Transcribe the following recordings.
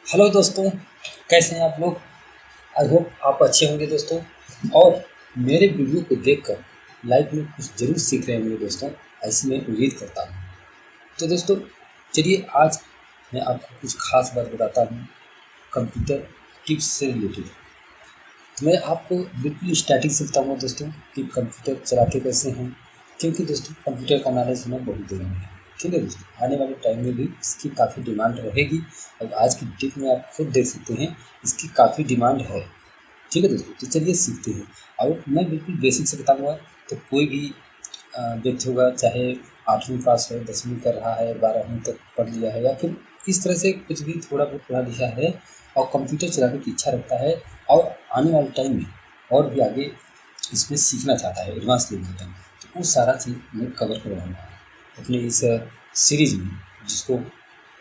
Hello दोस्तों, कैसे हैं आप लोग। आई होप आप अच्छे होंगे दोस्तों। और मेरे वीडियो को देखकर लाइफ में कुछ ज़रूर सीख रहे होंगे दोस्तों, ऐसी मैं उम्मीद करता हूँ। तो दोस्तों चलिए आज मैं आपको कुछ खास बात बताता हूँ कंप्यूटर टिप्स से रिलेटेड। मैं आपको बिल्कुल स्टार्टिंग से बताऊँगा दोस्तों कि कंप्यूटर चलाते कैसे हैं, क्योंकि दोस्तों कंप्यूटर का नॉलेज होना बहुत ज़रूरी है। ठीक है दोस्तों, आने वाले टाइम में भी इसकी काफ़ी डिमांड रहेगी। और आज की डेट में आप खुद देख सकते हैं इसकी काफ़ी डिमांड है। ठीक है दोस्तों, तो चलिए सीखते हैं। और मैं बिल्कुल बेसिक से बताऊँगा, तो कोई भी व्यक्ति होगा, चाहे 8वीं पास है, 10वीं कर रहा है, 12वीं तक पढ़ लिया है, या फिर इस तरह से कुछ भी थोड़ा बहुत पढ़ा लिखा है और कंप्यूटर चलाने की इच्छा रखता है और आने वाले टाइम में और भी आगे इसमें सीखना चाहता है एडवांस लेवल तक, तो वो सारा चीज़ मैं कवर करवाऊँगा अपने इस सीरीज़ में, जिसको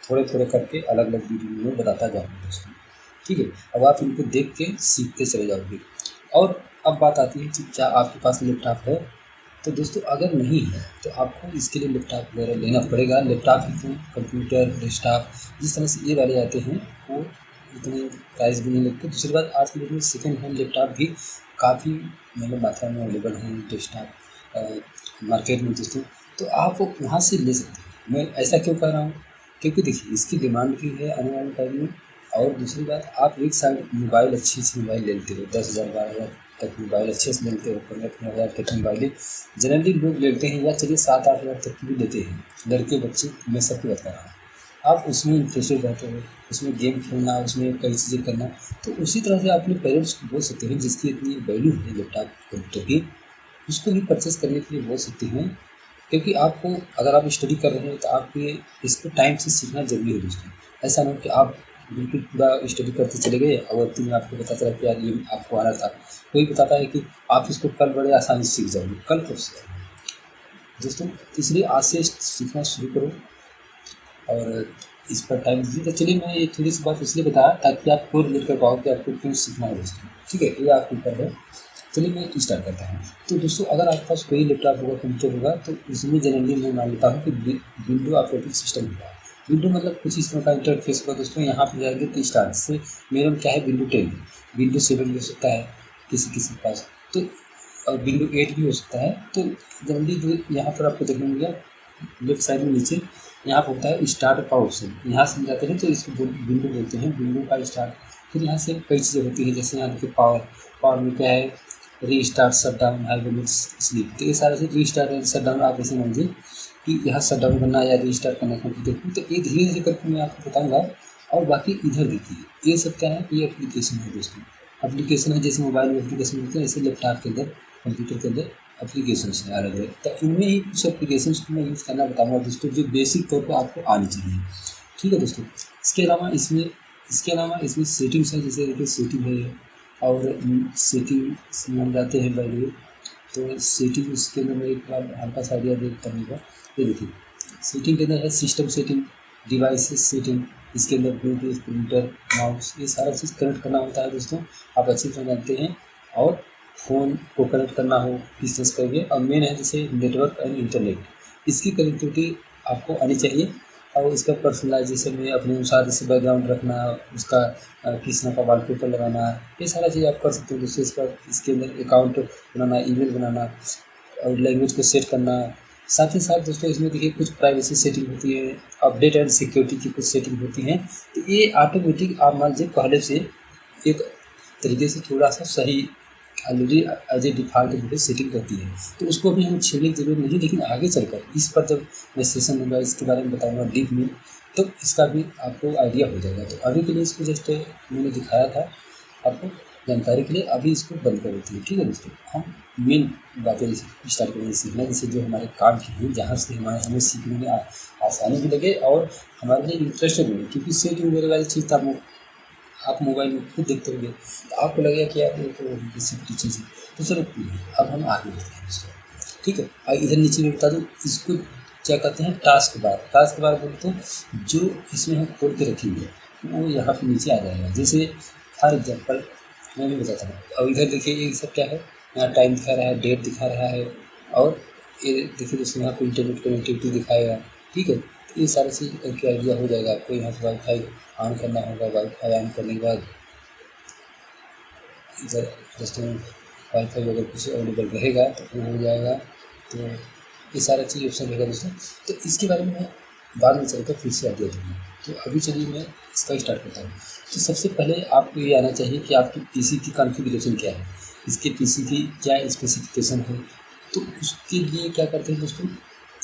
थोड़े थोड़े करके अलग अलग वीडियो में बताता जाऊँगा दोस्तों। ठीक है, अब आप इनको देख के सीखते चले जाओगे। और अब बात आती है कि क्या आपके पास लैपटॉप है। तो दोस्तों अगर नहीं है तो आपको इसके लिए लैपटॉप वगैरह लेना पड़ेगा। लैपटॉप ही क्यों, कंप्यूटर, डेस्कटॉप, जिस तरह से ये वाले आते हैं वो इतने प्राइस भी नहीं लगते। दूसरी बात, आज की डेट में सेकेंड हैंड लैपटॉप भी काफ़ी मतलब मात्रा में अवेलेबल हैं डेस्कटॉप मार्केट में दोस्तों, तो आप वो वहाँ से ले सकते हैं। मैं ऐसा क्यों कह रहा हूँ, क्योंकि देखिए इसकी डिमांड भी है आने वाले टाइम में। और दूसरी बात, आप एक साल मोबाइल अच्छी सी मोबाइल ले लेते हो, 10,000 12,000 तक मोबाइल अच्छे से लेते हो, 15,000 तक मोबाइलें जनरली लोग लेते हैं, या चलिए 7-8 हज़ार तक की भी लेते हैं लड़के बच्चे। मैं सबकी बात कर रहा हूँ। आप उसमें इंटरेस्टेड रहते हो, उसमें गेम खेलना, उसमें कई चीज़ें करना, तो उसी तरह से अपने पेरेंट्स को बोल सकते हैं जिसकी इतनी वैल्यू है लैपटॉप कंप्यूटर की, उसको भी परचेज़ करने के लिए बोल सकते हैं। क्योंकि आपको, अगर आप स्टडी कर रहे हैं तो आपके इसको टाइम से सीखना ज़रूरी है दोस्तों। ऐसा ना हो कि आप बिल्कुल पूरा स्टडी करते चले गए और अंतिम में आपको पता चला कि यार ये आपको आ रहा था। कोई बताता है कि आप इसको कल बड़े आसानी से सीख जाओगे, कल कब सीखोगे दोस्तों। तो इसलिए आज से सीखना शुरू करो और इस पर टाइम दीजिए। तो चलिए मैं ये थोड़ी सी बात इसलिए बताया ताकि आप को रिलेट कर पाओ कि आपको क्यों सीखना है दोस्तों। ठीक है, ये आपके ऊपर है। चलिए मैं स्टार्ट करता हूँ। तो दोस्तों अगर आपके पास कोई लैपटॉप होगा, कंप्यूटर होगा, तो उसमें जनरली मैं मान लेता हूँ कि विंडो ऑपरेटिंग सिस्टम होगा। विंडो मतलब कुछ इस तरह का इंटरफेस होगा दोस्तों। यहाँ पर जाएंगे तो स्टार्ट से मेरे में क्या है, विंडो 10 है, विंडो 7 भी हो सकता है किसी किसी के पास, तो और विंडो 8 भी हो सकता है। तो जनरली जो यहाँ पर आपको देखने मिलेगा लेफ्ट साइड में नीचे, यहाँ पर होता है स्टार्ट का ऑप्शन, यहाँ से जाते हैं तो इसको विंडो बोलते हैं, विंडो का स्टार्ट। फिर यहाँ से कई चीज़ें होती हैं, जैसे यहाँ देखिए पावर, पावर में क्या है, restart, shut down, hybrid, sleep. तो ये सारे से रीस्टार्ट और शट डाउन आप ऐसे समझिए कि यहाँ शट डाउन करना या रीस्टार्ट करना कंप्यूटर को, तो ये धीरे धीरे करके मैं आपको बताऊँगा। और बाकी इधर देखिए ये सब क्या है, ये एप्लीकेशन है दोस्तों। एप्लीकेशन है, जैसे मोबाइल में एप्लीकेशन होते हैं ऐसे लैपटॉप के अंदर, कंप्यूटर के अंदर एप्लीकेशंस हैं अलग अलग। तो इनमें ही कुछ एप्लीकेशंस को मैं यूज़ करना बताऊँगा दोस्तों, जो बेसिक तौर पे आपको आनी चाहिए। ठीक है दोस्तों, इसके अलावा इसमें सेटिंग्स है, जैसे देखिए सेटिंग है। और सेटिंग्स में हम जाते हैं पहले, तो सेटिंग उसके अंदर मैं एक बार हल्का सा आइडिया दे करने का। ये देखिए सेटिंग के अंदर है सिस्टम सेटिंग, डिवाइसेस सेटिंग, इसके अंदर ब्लूटूथ, प्रिंटर, माउस, ये सारा चीज़ कनेक्ट करना होता है दोस्तों, आप अच्छी तरह जानते हैं। और फ़ोन को कनेक्ट करना हो किस तरह से करेंगे। और मेन है जैसे नेटवर्क एंड इंटरनेट, इसकी कनेक्टिविटी आपको आनी चाहिए। और इसका पर्सनलाइजेशन में अपने अनुसार जैसे बैकग्राउंड रखना, उसका किस तरह का वॉलपेपर लगाना, ये सारा चीज़ आप कर सकते हो दोस्तों। इसके अंदर अकाउंट बनाना, ईमेल बनाना और लैंग्वेज को सेट करना। साथ ही साथ दोस्तों इसमें देखिए कुछ प्राइवेसी सेटिंग होती है, अपडेट एंड सिक्योरिटी की कुछ सेटिंग होती हैं। तो ये ऑटोमेटिक आप मान लीजिए पहले से एक तरीके से थोड़ा सा सही ऑलरेडी एज ए डिफ़ॉल्ट जो है सेटिंग करती है, तो उसको अभी हमें छेड़ने की ज़रूरत नहीं है। लेकिन आगे चलकर इस पर जब मैं सेशन लूँगा, इसके बारे में बताऊँगा डीप में, तो इसका भी आपको आइडिया हो जाएगा। तो अभी के लिए इसको जस्ट मैंने दिखाया था आपको जानकारी के लिए, अभी इसको बंद कर देते हैं। ठीक है दोस्तों, हम मेन बातें स्टार्ट करेंगे सीखना, जैसे जो हमारे काम की हैं, जहाँ से हमें सीखने में आसानी भी लगे और हमारे लिए इंटरेस्टेड भी लगे। क्योंकि सेटिंग वगैरह वाली चीज़ तो आप मोबाइल में खुद देखते होंगे, तो आपको लगेगा कि यार ये तो बेसिक चीज़ है। तो चलो अब हम आगे बढ़ते हैं दोस्तों। ठीक है, और इधर नीचे में बता दूँ इसको क्या कहते हैं, टास्क बार। टास्क बार बोले तो जो इसमें हम खोल के रखेंगे वो यहाँ पे नीचे आ जाएगा। जैसे फॉर एग्जाम्पल मैं भी बताता हूँ। और इधर देखिए ये सब क्या है, यहाँ टाइम दिखा रहा है, डेट दिखा रहा है। और ये देखिए दोस्तों यहाँ पे इंटरनेट कनेक्टिविटी दिखाएगा। ठीक है। तो ये सारी चीज़ करके आइडिया हो जाएगा आपको। यहाँ से वाईफाई ऑन करना होगा। वाईफाई ऑन करने के बाद इधर दोस्तों वाईफाई अगर कुछ अवेलेबल रहेगा तो वो हो जाएगा। तो ये सारा चीज़ ऑप्शन रहेगा दोस्तों। तो इसके बारे में मैं बाद में चलकर फिर से आइडिया दूँगा। तो अभी चलिए मैं इसका स्टार्ट करता हूँ। तो सबसे पहले आपको ये आना चाहिए कि आपकी पीसी की कॉन्फ़िगरेशन क्या है, इसके पीसी की क्या स्पेसिफिकेशन है। तो उसके लिए क्या करते हैं दोस्तों,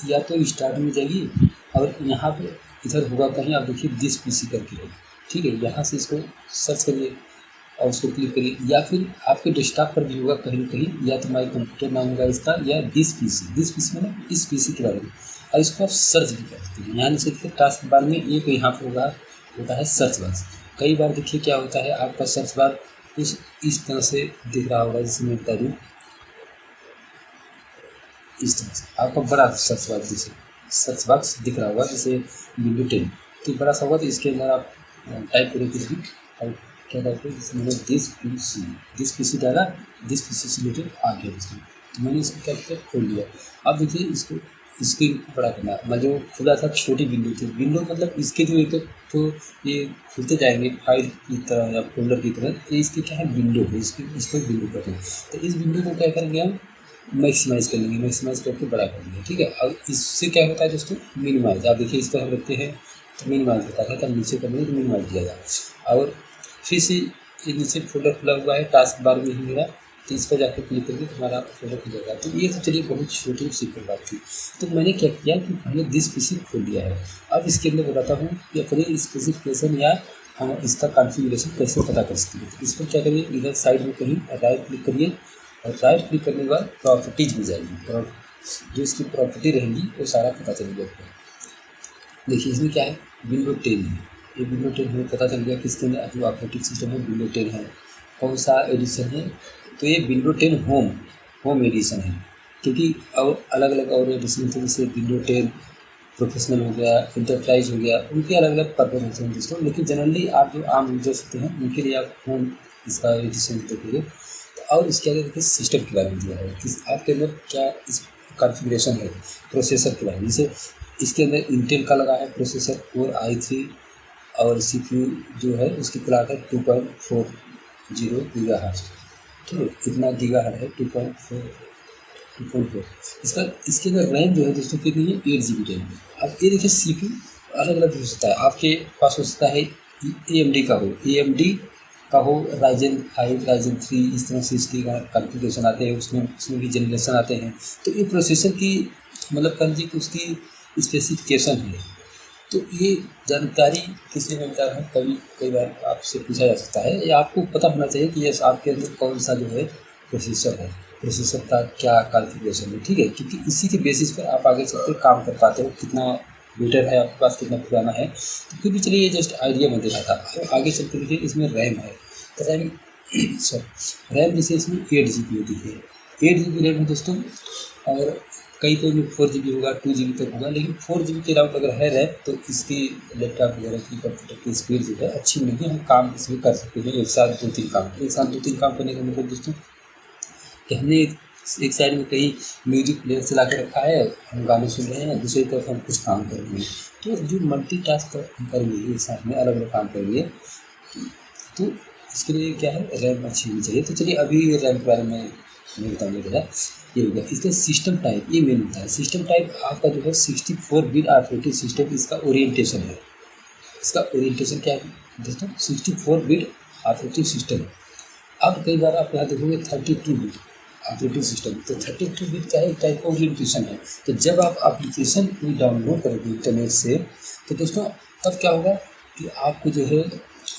या तो स्टार्ट में जाइए और यहाँ पे इधर होगा कहीं, आप देखिए दिस पीसी करके है, ठीक है। यहाँ से इसको सर्च करिए और उसको क्लिक करिए, या फिर आपके डेस्कटॉप पर भी होगा कहीं ना कहीं, या तो माई कंप्यूटर नाम होगा इसका, या दिस पीसी मतलब इस पीसी के बारे में। और इसको आप सर्च भी कर सकते हैं। यहाँ नीचे देखिए टास्क बार में एक यहाँ पर होता है सर्च बार। कई बार देखिए क्या होता है, आपका सर्च बार कुछ इस तरह से दिख रहा होगा, जिसे मैं बता दूँ इस तरह से आपका बड़ा सर्च बॉक्स दिख रहा होगा, जैसे विंडो 10 तो बड़ा सा होगा। तो इसके अंदर आप टाइप करें कुछ भी और क्या टाइप करें, जैसे मैंने दिस पीसी डाला, दिस पीसी से रिलेटेड आ गया इसमें। तो मैंने इसको क्या किया, खोल लिया। अब देखिए इसको स्क्रीन को बड़ा करना, मैं जो खुला था छोटी विंडो थी, विंडो मतलब इसके जो एक तो ये खुलते जाएंगे फाइल की तरह या फोल्डर की तरह, ये इसकी क्या है विंडो है, इसको विंडो कहते हैं। तो इस विंडो को क्या करेंगे हम, मैक्सिमाइज़ कर लेंगे, मैक्सिमाइज़ करके बड़ा कर लेंगे, ठीक है। और इससे क्या होता है दोस्तों, मिनिमाइज। आप देखिए इसको हम रखते हैं तो मिनिमाइज होता है, तब नीचे कर लेंगे तो मिनिमाइज किया जाए। और फिर से ये नीचे फोल्डर खुला हुआ है टास्क बार में ही मेरा, तो इस पर जाकर क्लिक करके तुम्हारा फोल्डर खुल जाएगा। तो ये तो चलिए बहुत छोटी सिंपल बात थी। तो मैंने क्या किया कि पहले दिस पीसी खोल लिया है। अब इसके अंदर बताता हूँ कि अपने स्पेसिफिकेशन या हम इसका कॉन्फ़िगरेशन कैसे पता कर सकते हैं। तो इस पर क्या करिए, इधर साइड में कहीं राइट क्लिक करिए और राइट क्लिक करने के बाद प्रॉपर्टीज में जाएगी। जो इसकी प्रॉपर्टी रहेंगी वो सारा पता चलेगा आपको। देखिए इसमें क्या है, विंडो 10 है। ये विंडो 10 हमें पता चल गया कि इसके अंदर जो ऑपरेटिंग सिस्टम है विंडो 10 है। कौन सा एडिशन है, तो ये विंडो 10 होम एडिशन है। क्योंकि और अलग अलग और एडिशन थे, जैसे विंडो 10 प्रोफेशनल हो गया, इंटरप्राइज हो गया, उनके अलग अलग पर्पज होते हैं दोस्तों। लेकिन जनरली आप जो आम यूजर्स होते हैं उनके लिए आप होम इसका एडिशन देखेंगे। और इसके आगे देखिए सिस्टम के बारे में दिया है कि आपके अंदर क्या इस कॉन्फ़िगरेशन है। प्रोसेसर के बारे में, जैसे इसके अंदर इंटेल का लगा है प्रोसेसर कोर i3, और CPU जो है उसकी क्लॉक है 2.40 गीगाहर्ट्ज़, ठीक है। इतना गीगाहर्ट्ज़ है 2.4। इसके अंदर रैम जो है दोस्तों कितनी है, 8 GB रैम। अब ये देखिए CPU अलग अलग हो सकता है, आपके पास हो सकता है AMD का हो राइजन 5, राइजन 3, इस तरह से इसकी कॉन्फ़िगरेशन आते हैं, उसमें भी जनरेशन आते हैं। तो ये प्रोसेसर की मतलब कर लीजिए कि उसकी स्पेसिफिकेशन है। तो ये जानकारी किसी में मिलता है, कई बार आपसे पूछा जा सकता है, या आपको पता होना चाहिए कि ये आपके अंदर कौन सा जो है प्रोसेसर है, प्रोसेसर का क्या कॉन्फ़िगरेशन है, ठीक है। क्योंकि इसी के बेसिस पर आप आगे चलकर काम कर पाते हो, कितना बेटर है आपके पास, कितना पुराना है। तो फिर भी चलिए ये जस्ट आइडिया मैं दे रहा था। तो आगे चलकर देखिए इसमें रैम है, तो रैम रैम जैसे इसमें 8 GB होती है, 8 GB रैम है दोस्तों। और कई में 4 GB होगा, 2 GB तक होगा, लेकिन 4 GB के अराउंड अगर है रैम तो इसकी लैपटॉप वगैरह की कंप्यूटर की स्पीड जो है अच्छी मिलेगी, हम काम इसमें कर सकते हैं एक साथ 2-3 काम करने का मतलब दोस्तों कि हमने एक साइड में कहीं म्यूजिक प्लेयर चला के रखा है, हम गाने सुन रहे हैं, दूसरी तरफ हम कुछ काम कर रहे हैं। तो जो मल्टीटास्क हम करेंगे, एक साथ में अलग अलग काम करेंगे, तो इसके लिए क्या है, रैम अच्छी होनी चाहिए। तो चलिए अभी रैम के बारे में मैं बताऊँगा जरा। ये हो गया इसका सिस्टम टाइप, ये मेन होता है। सिस्टम टाइप आपका जो है 64 बिट ऑपरेटिंग सिस्टम, इसका ओरिएंटेशन है। इसका ओरिएंटेशन क्या है दोस्तों, 64 बिट ऑपरेटिंग सिस्टम। अब कई बार आप यहाँ देखोगे 32 बिट ऑपरेटिंग सिस्टम, तो 32 बिट का एक टाइप का ओरिएंटेशन है। तो जब आप एप्लीकेशन कोई डाउनलोड करोगे इंटरनेट से, तो दोस्तों तब क्या होगा कि आपको जो है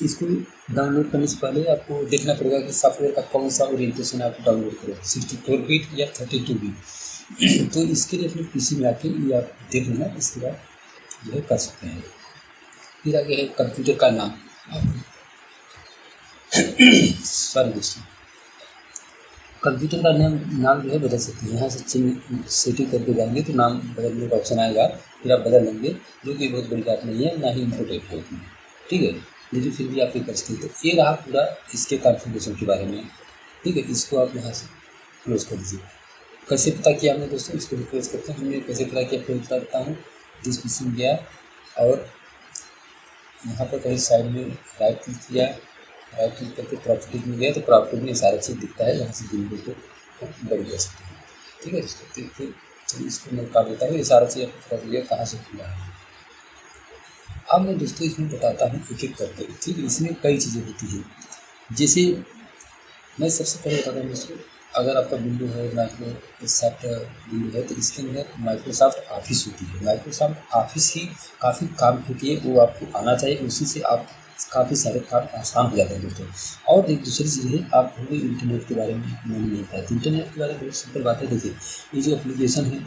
इसको डाउनलोड करने से पहले आपको देखना पड़ेगा कि सॉफ्टवेयर का कौन सा ओरिएंटेशन आप डाउनलोड करो, 64 बिट या 32 बिट। तो इसके लिए अपने पीसी में आके ये आप देख लेना, इसके बाद जो है कर सकते हैं। फिर आगे है कंप्यूटर का नाम। सॉरी दोस्तों, कंप्यूटर का नाम जो है बदल सकते हैं। यहाँ से चिन्ह सेटिंग करके जाएंगे तो नाम बदलने का ऑप्शन आएगा, फिर आप बदल लेंगे, जो कि बहुत बड़ी बात नहीं है, ना ही इम्पोर्टेंट है उतना, ठीक है। लेकिन फिर भी आप ये कर सकते हैं। तो ये रहा पूरा इसके कॉन्फ़िगरेशन के बारे में, ठीक है। इसको आप यहाँ से क्लोज कर दीजिए। कैसे पता किया हमने दोस्तों, इसको भी क्लोज करते हैं। हमने कैसे पता किया फिर बताता हूँ। दिस पीसी में गया और यहाँ पर कहीं साइड में राइट क्लिक किया, राइट क्लिक करके प्रॉपर्टीज में गया तो प्रॉपर्टीज में सारा चीज़ दिखता है। यहाँ से विंडो को बड़ी कर सकते हैं। ठीक है दोस्तों, तो फिर चलिए इसको मैं काट देता हूँ। ये सारा चीज़ आपको पता चलिए कहाँ से खुला है। अब मैं दोस्तों इसमें बताता हूँ एक एक करके। ठीक है, इसमें कई चीज़ें होती हैं। जैसे मैं सबसे पहले बताता हूँ दोस्तों, अगर आपका विंडो है माइक्रोसॉफ्ट विंडो है तो इसके अंदर माइक्रोसॉफ्ट ऑफिस होती है। माइक्रोसॉफ्ट ऑफिस ही काफ़ी काम होती है, वो आपको आना चाहिए। उसी से आप काफ़ी सारे काम आसान हो जाते हैं दोस्तों। और एक दूसरी चीज़ है, आप होंगे इंटरनेट के बारे में मैंने नहीं बताया। तो इंटरनेट के बारे में बहुत सिंपल बात है। देखिए, ये जो एप्लीकेशन है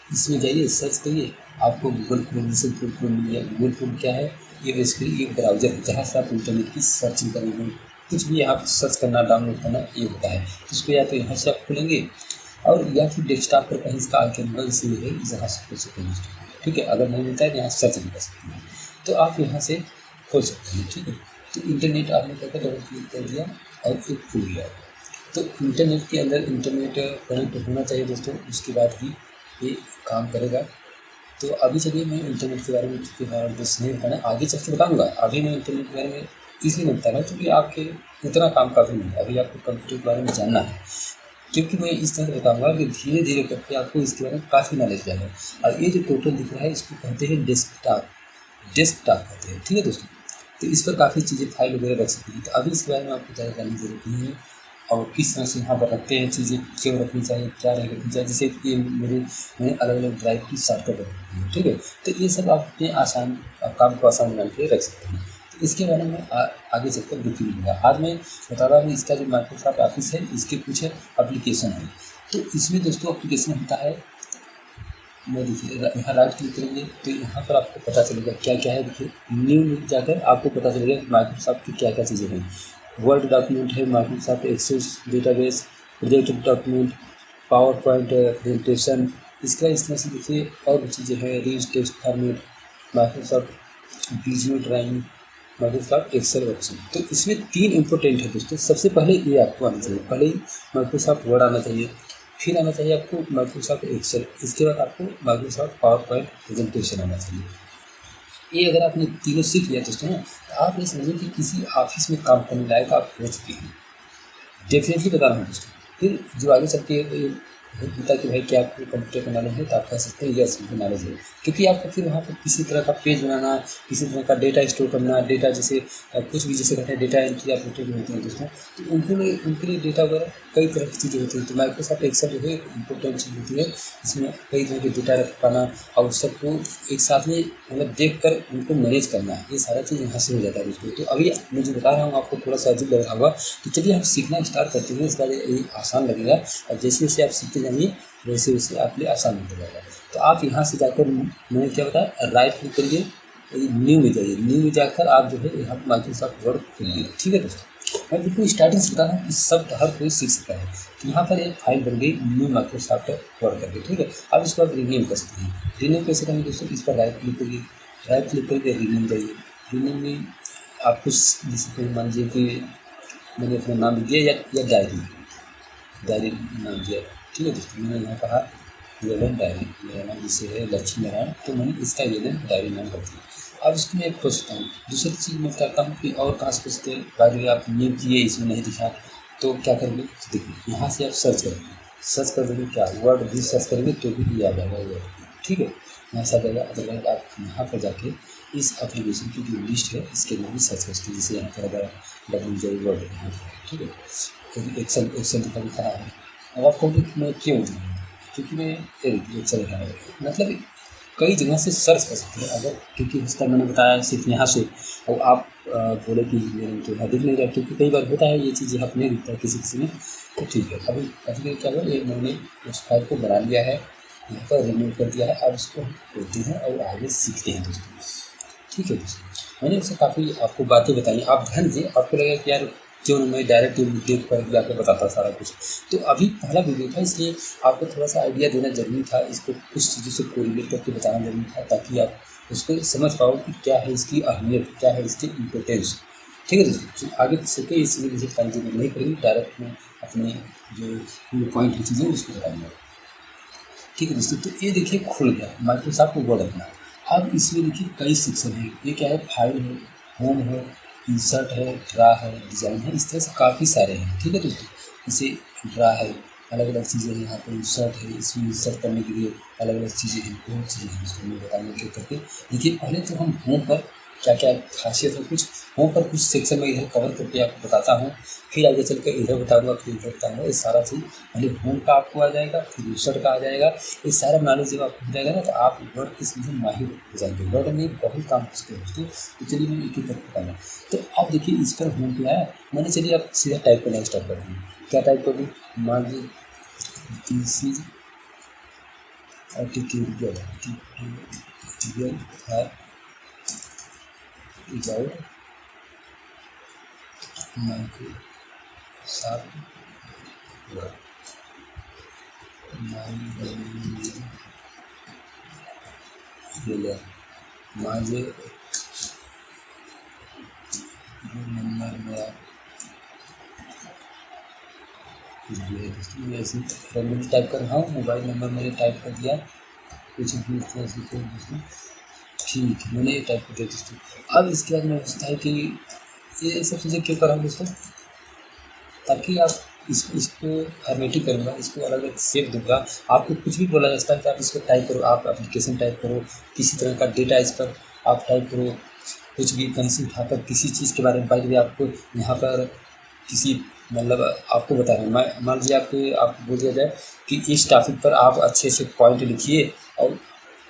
इसमें जाइए, सर्च करिए, आपको गूगल क्रोम जैसे गूगल क्रोम मिल गया। गूगल क्रोम क्या है? ये बेसिकली एक ब्राउज़र है जहाँ से आप इंटरनेट की सर्चिंग करेंगे। कुछ भी आप सर्च करना, डाउनलोड करना, ये होता है। तो इसको या तो यहाँ से आप खोलेंगे और या फिर डेस्कटॉप पर कहीं इसका आइकन होगा, इसलिए है जहाँ से खोल सकते हैं। ठीक है, अगर नहीं मिलता है तो यहाँ सर्च भी कर सकते हैं। तो आप यहाँ से खोल सकते हैं। ठीक है, तो इंटरनेट आपने करके डबल क्लिक कर दिया और एक खुल गया। तो इंटरनेट के अंदर इंटरनेट कनेक्ट होना चाहिए दोस्तों, उसके बाद ही ये काम करेगा। तो अभी चलिए मैं इंटरनेट के बारे में दोस्त नहीं बताना, आगे चल के बताऊँगा। अभी मैं इंटरनेट के बारे में इसलिए नहीं बता रहा क्योंकि आपके उतना काम काफ़ी नहीं है। अभी आपको कंप्यूटर के बारे में जानना है, क्योंकि मैं इस तरह से बताऊँगा कि धीरे धीरे करके आपको इसके बारे में काफ़ी नॉलेज जाएगा। और ये जो टोटल दिख रहा है इसको कहते हैं डेस्कटॉप कहते हैं। ठीक है दोस्तों, तो इस पर काफ़ी चीज़ें फाइल वगैरह रख सकती हैं। तो अभी इसके बारे में आपको ज़्यादा जानने की जरूरत नहीं है। और किस तरह से यहाँ पर रखते हैं चीज़ें, क्यों रखनी चाहिए, क्या नहीं रखनी चाहिए। जैसे कि मैंने अलग अलग ड्राइव की शॉर्टकट रखी है। ठीक है, तो ये सब आप अपने आसान काम को आसान बना के रख सकते हैं। तो इसके बारे में आगे चलकर डिटेल दूँगा। आज मैं बता रहा हूँ इसका जो माइक्रोसॉफ्ट ऑफिस है इसके कुछ एप्लीकेशन है। तो इसमें दोस्तों एप्लीकेशन होता है, मैं देखिए यहाँ राइट क्लिक करेंगे तो यहाँ पर आपको पता चलेगा क्या क्या है। देखिए न्यू में जाकर आपको पता चलेगा माइक्रोसॉफ्ट की क्या क्या चीज़ें हैं। वर्ड डॉक्यूमेंट है, Microsoft Excel database, project document, power point presentation, इसका इस तरह से देखिए और भी चीज़ें हैं। Rich text format, Microsoft video drawing, Microsoft Excel worksheet. तो इसमें 3 इंपॉर्टेंट है दोस्तों। सबसे पहले ये आपको आना चाहिए, पहले ही माइक्रोसॉफ्ट वर्ड आना चाहिए, फिर आना चाहिए आपको माइक्रोसॉफ्ट एक्सेल, इसके बाद आपको माइक्रोसॉफ्ट पावर पॉइंट प्रेजेंटेशन आना चाहिए। ये अगर आपने तीनों सीख लिया दोस्तों ना, तो आप ये समझिए कि किसी ऑफिस में काम करने लायक आप हो चुके हैं। डेफिनेटली बता रहा हूँ दोस्तों। फिर जो आगे चल के होता है कि भाई क्या आपको कंप्यूटर का नॉलेज है, तो आप कह सकते हैं यस मुझे नॉलेज है। क्योंकि आपको फिर वहाँ पर किसी तरह का पेज बनाना, किसी तरह का डेटा स्टोर करना, डेटा जैसे कुछ भी जैसे कहते हैं डेटा एंट्री ऑपरेटर जो होते हैं दोस्तों, तो उनके लिए डेटा वगैरह कई तरह की चीज़ें होती हैं। तो माइक्रोसॉफ्ट एक्सेल जो है इंपॉर्टेंट चीज़ होती है, इसमें कई तरह के डेटा रख पाना और सबको एक साथ में मतलब देख कर उनको मैनेज करना, ये सारा चीज़ यहाँ से हो जाता है दोस्तों। तो अभी मैं जो बता रहा हूँ आपको थोड़ा सा अजीब लग रहा होगा, तो चलिए हम सीखना स्टार्ट करते हैं। इसका ये आसान लगेगा और जैसे जैसे आप सीखते जाएंगे वैसे वैसे आपके लिए आसान होता जाएगा। तो आप यहाँ से जाकर मैंने क्या बताया, राइट क्लिक करिए, न्यू में जाइए, न्यू में जाकर आप जो है यहाँ पर माइक्रोसॉफ्ट वर्ड खोलिए। ठीक है दोस्तों, मैं बिल्कुल स्टार्टिंग से बता रहा हूँ कि सब हर कोई सीख सकता है। तो यहाँ पर एक फाइल बन गई न्यू माइक्रोसॉफ्ट वर्ड करके। ठीक है, अब इसको आप रीनेम कर सकते हैं। रीनेम कैसे करेंगे दोस्तों, इस पर राइट क्लिक करिए, राइट क्लिक करके रीनेम जाइए। रीनेम में आप कुछ जैसे मान लीजिए कि मैंने अपना नाम दिया या डायरी नाम दिया। ठीक है दोस्तों, मैंने यहाँ कहा येलन डायरी, मेरा नाम जैसे है लक्ष्मी नारायण, तो मैंने इसका येलन डायरी नाम कर दिया। अब इसको मैं खोजता हूँ। दूसरी चीज़ मैं कहता हूँ कि और कहाँ से खोजते हैं, बाकी आप न्यू किए इसमें नहीं दिखा तो क्या करेंगे, तो देखिए यहाँ से आप सर्च करेंगे, सर्च कर देंगे क्या वर्ड भी सर्च करेंगे तो भी ये आ जाएगा वर्ड। ठीक है, यहाँ से आ जाएगा। अदरवाइज आप यहाँ पर जाके इस एप्लीकेशन की जो लिस्ट है इसके अंदर भी सर्च करते हैं। जैसे यहाँ पर अगर डब्ल्यू वर्ड यहाँ पर, ठीक है, एक्सेल का भी कहा है। अब आप कहोगे कि मैं क्यों दूँ, क्योंकि मैं एक्सेल है मतलब कई जगह से सर्च कर सकते हैं। अगर क्योंकि इस तरह मैंने बताया सिर्फ यहाँ से, और आप बोले कि मेरे तो यहाँ दिख नहीं रहा, क्योंकि कई बार होता है ये चीज़ यहाँ पर नहीं दिखता है किसी में। तो ठीक है, अभी क्या हुआ, ये मैंने उस फाइल को बना लिया है, यहाँ पर रिमूव कर दिया है। अब इसको हम खोलते हैं और आगे सीखते हैं दोस्तों। ठीक है दोस्तों, मैंने इससे काफ़ी आपको बातें बताई, आप ध्यान दें। आपको लगेगा कि यार क्यों मैं डायरेक्ट देख कर जाकर बताता सारा कुछ। तो अभी पहला वीडियो था इसलिए आपको थोड़ा सा आइडिया देना ज़रूरी था, इसको कुछ चीज़ों से कोरिलेट करके बताना ज़रूरी था, ताकि आप उसको समझ पाओ कि क्या है इसकी अहमियत, क्या है इसकी इम्पोर्टेंस। ठीक है दोस्तों, आगे चलके इस चीज़ें मुझे बताने की नहीं पड़ेगी, डायरेक्ट मैं अपने जो पॉइंट है चीज़ें उसको बताऊँगा। ठीक है दोस्तों, तो ये देखिए खुल गया माइक्रोसॉफ्ट वर्ड अपना। अब इसमें देखिए कई सेक्शन है, ये क्या है, फाइल है, होम है, इंसर्ट है, ड्रा है, डिज़ाइन है, इस तरह से काफ़ी सारे हैं। ठीक है दोस्तों, जैसे ड्रा है, अलग अलग चीज़ें हैं, यहाँ पे इंसर्ट है, इसमें इंसर्ट करने के लिए अलग अलग चीज़ें हैं, बहुत चीज़ें हैं दोस्तों, मैं बताऊँगा एक एक करके। देखिए पहले तो हम होम पर क्या क्या खासियत है, कुछ होम पर कुछ सेक्शन में इधर कवर करके आपको बताता हूँ, फिर आगे चल कर इधर बताऊँगा, फिर इधर बताऊँगा। ये सारा चीज़ पहले होम का आपको आ जाएगा, फिर इंसर्ट का आ जाएगा। ये सारा नॉलेज जब आपको हो जाएगा ना, तो आप वर्ड के सीधे माहिर हो जाएंगे। वर्ड में बहुत काम कर सकते हैं दोस्तों। तो चलिए मैं एक एक करके बताऊँगा। तो अब देखिए इस पर होम पे आया मैंने, चलिए आप सीधा टाइप करना स्टार्ट कर दिए। क्या टाइप कर दी, मान लीजिए टीसी ट्यूटोरियल है विदाउट माइक्रोसॉफ्ट वर्ड, माझे नंबर मेरा कुछ भी है दोस्तों, मैं ऐसे रैंडमली टाइप कर रहा हूँ। मोबाइल नंबर मैंने टाइप कर दिया, कुछ भी इस तरह से दोस्तों। ठीक है, मैंने ये टाइप कर दिया दोस्तों। अब इसके बाद मैं सोचता है कि ये सब चीज़ें क्यों कर रहा हूँ दोस्तों, ताकि आप इसको फॉर्मेटिंग करूँगा, इसको अलग अलग शेप दूँगा। आपको कुछ भी बोला जाता है कि आप इसको टाइप करो, आप एप्लीकेशन टाइप करो, किसी तरह का डेटा इस पर आप टाइप करो, कुछ भी कहीं से उठाकर किसी चीज़ के बारे में। बाय द वे आपको यहाँ पर किसी मतलब आपको बता रहे हैं, मैं मान लीजिए आपको बोल दिया जाए कि इस टॉपिक पर आप अच्छे से पॉइंट लिखिए और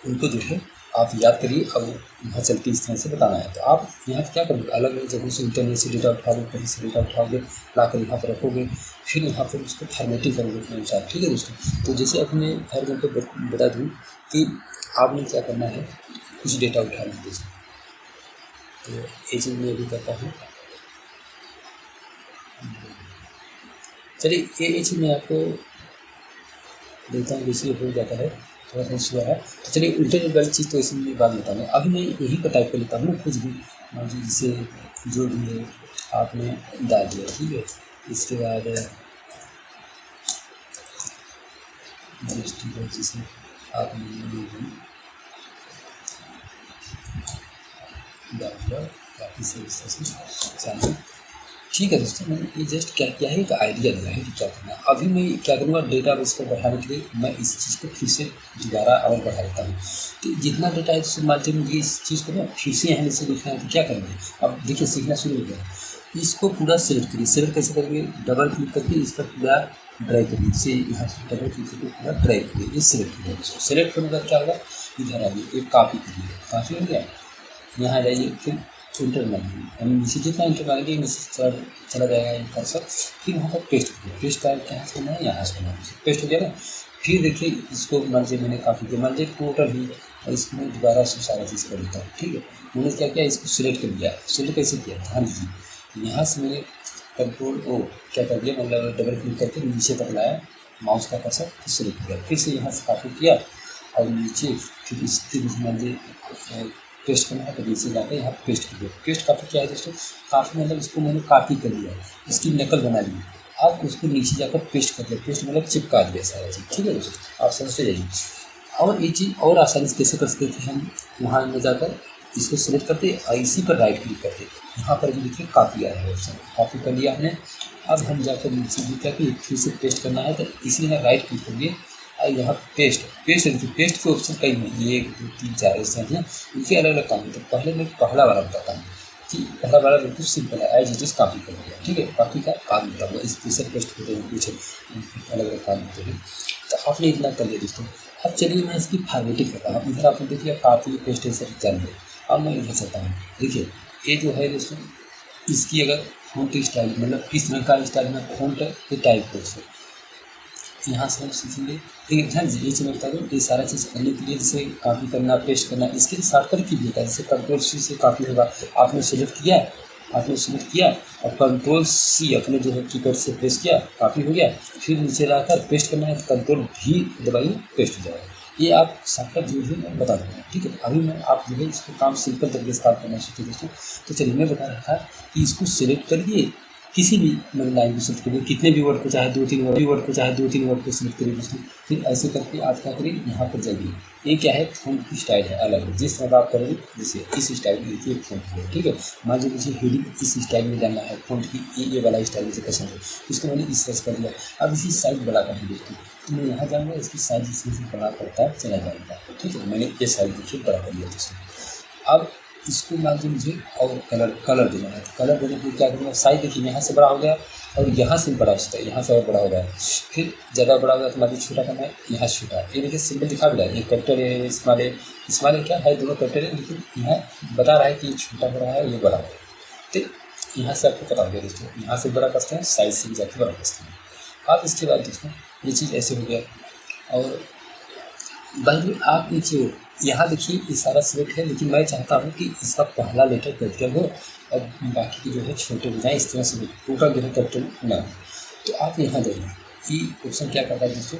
उनको जो है आप याद करिए, अब वहाँ चल के इस तरह से बताना है। तो आप यहाँ क्या करोगे, अलग अलग जगहों से इंटरनेट से डेटा उठाओगे, कहीं से डेटा उठाओगे, लाकर यहाँ पर रखोगे, फिर यहाँ पर उसको फॉर्मेटिंग करोगे अपने अनुसार। ठीक है दोस्तों, तो जैसे अपने हर घर को बता दूँ कि आपने क्या करना है, कुछ डेटा उठाना है दोस्तों। तो ये चीज़ मैं अभी करता हूँ। चलिए ये चीज़ मैं आपको देखता हूँ, जैसे हो जाता है थोड़ा सा इशू है। तो चलिए इंटरनेट वाली चीज़ तो इसमें बात बताऊँगा। अभी मैं यही पर टाइप कर लेता हूँ, कुछ भी मान लीजिए जैसे जो भी है आपने डाल दिया। ठीक है, इसके बाद जैसे आपने डाल दिया, काफ़ी से ठीक है दोस्तों, मैंने ये जस्ट क्या किया है, एक आइडिया दिया है कि क्या करना है। अभी मैं क्या करूँगा, डेटा बेस को बढ़ाने के लिए मैं इस चीज़ को फिर से दोबारा और बढ़ा देता हूँ। तो जितना डेटा है उससे मान लीजिए मुझे इस चीज़ को ना फिर से यहाँ से लिखना है, तो क्या करेंगे, अब देखिए सीखना शुरू हो गया। इसको पूरा सेलेक्ट करिए। सेलेक्ट कैसे करेंगे, डबल क्लिक करके इस पर पूरा ड्रैग करिए। जैसे यहाँ से डबल क्लिक करके पूरा ड्रैग करिए, ये सेलेक्ट हो गया। इसको सेलेक्ट होने के बाद क्या होगा, इधर आइए, एक कॉपी करिए, काफ़ी हो गया। यहाँ जाइए, फिर इंटर मारिए, हम नीचे जितना इंटर मारेंगे नीचे चला जाएगा ये कर्सर। फिर वहाँ पर पेस्ट करिए, पेस्ट का यहाँ से करना है, यहाँ से करना है, पेस्ट हो गया ना। फिर देखिए इसको मान लीजिए मैंने काफ़ी किया, मान लीजिए टोटल ही, इसमें दोबारा से सारा चीज़ कर देता हूँ। ठीक है, मैंने क्या किया, इसको सिलेक्ट कर दिया। सिलेक्ट कैसे किया, ध्यान दीजिए, यहाँ से मैंने कंट्रोल ओ क्या कर दिया, मतलब डबल क्लिक करके नीचे तक लाया माउस का कर्सर, फिर सिलेक्ट किया, फिर से यहाँ से काफ़ी किया और नीचे फिर इसके नीचे मान लीजिए पेस्ट करना है, तो नीचे जाकर यहाँ पेस्ट कर दिया। पेस्ट काफ़ी क्या है दोस्तों, काफ़ी मतलब इसको मैंने कॉपी कर लिया, इसकी नकल बना ली। अब उसको नीचे जाकर पेस्ट कर दिया, पेस्ट मतलब चिपका दिया सारा चीज़। ठीक है दोस्तों, आप समझते जाइए। और ये चीज़ और आसानी से कैसे कर सकते थे, हम वहाँ में जाकर इसको सिलेक्ट करते और इसी पर राइट क्लिक करते, यहाँ पर भी देखिए कॉपी आ रहा है ऑप्शन, कॉपी कर लिया हमने। अब हम जाकर नीचे भी क्या कि फिर से पेस्ट करना है, तो इसी में राइट क्लिक करिए और यहाँ पेस्ट देखिए, पेस्ट के ऑप्शन कई हैं, 1 2 3 4 ऐसे हैं, इनके अलग अलग काम है। तो पहले मैं पहला वाला बताता हूँ कि पहला वाला बिल्कुल सिंपल है, एज इट इज़ कॉपी कर लिया। ठीक है, कॉपी का काम होता है, स्पेशल पेस्ट होते हैं, कुछ अलग अलग काम होते हैं। तो आपने इतना कर लिया दोस्तों। अब चलिए मैं इसकी फॉर्मेटिंग करता हूँ। इधर आपने देखिए कॉपी पेस्ट ऐसे जान लिया। अब मैं इधर चलता हूँ, देखिए ये जो है दोस्तों, इसकी अगर फ़ॉन्ट स्टाइल मतलब किस तरह का स्टाइल में फ़ॉन्ट ये टाइप दोस्तों यहाँ से हम सीखेंगे। ठीक है, ध्यान दीजिए, ये चीज़ मैं बता दूँ, ये सारा चीज़ करने के लिए जैसे कॉपी करना, पेस्ट करना, इसके लिए शॉर्टकट की भी होता है। जैसे कंट्रोल सी से कॉपी होगा, आपने सेलेक्ट किया और कंट्रोल सी अपने जो है कीपैड से प्रेस किया, कॉपी हो गया। फिर नीचे लाकर पेस्ट करना है, कंट्रोल भी दबाइए, पेस्ट हो जाएगा। ये आप शॉर्टकट जो है मैं बता दूँगा। ठीक है, अभी मैं आप जो है इसको काम सिंपल तरीके से काम करना सीखिए दोस्तों। तो चलिए मैं बता रहा था कि इसको सिलेक्ट करिए किसी भी मतलब लाइन को सिलेक्ट करिए, कितने भी वर्ड को चाहे 2-3 वर्ड को सिलेक्ट करिए दोस्तों। फिर ऐसे करके आप क्या करिए, यहाँ पर जाइए। ये क्या है, फ़ॉन्ट की स्टाइल है अलग, जिस तरह आप करोगे जैसे इस स्टाइल में देखिए फ़ॉन्ट है, ठीक है। मान लीजिए मुझे हेडिंग इस स्टाइल में डालना है, फ़ॉन्ट की ये वाला स्टाइल मुझे पसंद है, इसको मैंने इस तरह से कर दिया। अब इसी साइज़ बड़ा करना है दोस्तों, तो मैं यहाँ जाऊँगा, इसकी साइज़ इसमें से बड़ा करता चला जाऊँगा, ठीक है। मैंने ये साइज़ देखिए बड़ा कर दिया दोस्तों। अब इसको मान लीजिए मुझे और कलर देना है, तो कलर देने के लिए क्या करूँगा, साइज़ देखिए यहाँ से बड़ा हो गया और यहाँ से भी बड़ा हो सकता है, यहाँ से और बड़ा हो गया। फिर ज़्यादा बड़ा हो गया तो मान लीजिए छोटा करना है, यहाँ से छोटा। ये देखिए सिंबल दिखा भी रहा है, ये कैपिटल है, स्मॉल है, क्या है, दोनों कैपिटल है, लेकिन यहाँ बता रहा है कि ये छोटा बड़ा है, ये बड़ा है। तो यहाँ से आपको पता हो गया दोस्तों, यहाँ से बड़ा करते हैं, साइज़ से भी जाके बड़ा करते हैं। अब इसके बाद दोस्तों ये चीज़ ऐसे हो गया। और भाई आप नीचे यहाँ देखिए ये सारा सिलेक्ट है, लेकिन मैं चाहता हूँ कि इसका पहला लेटर कैपिटल हो और बाकी के जो है छोटे हो जाए, इस तरह से टोटल जो है कैपिटल ना हो। तो आप यहाँ जाइए, ये ऑप्शन क्या करता है दोस्तों,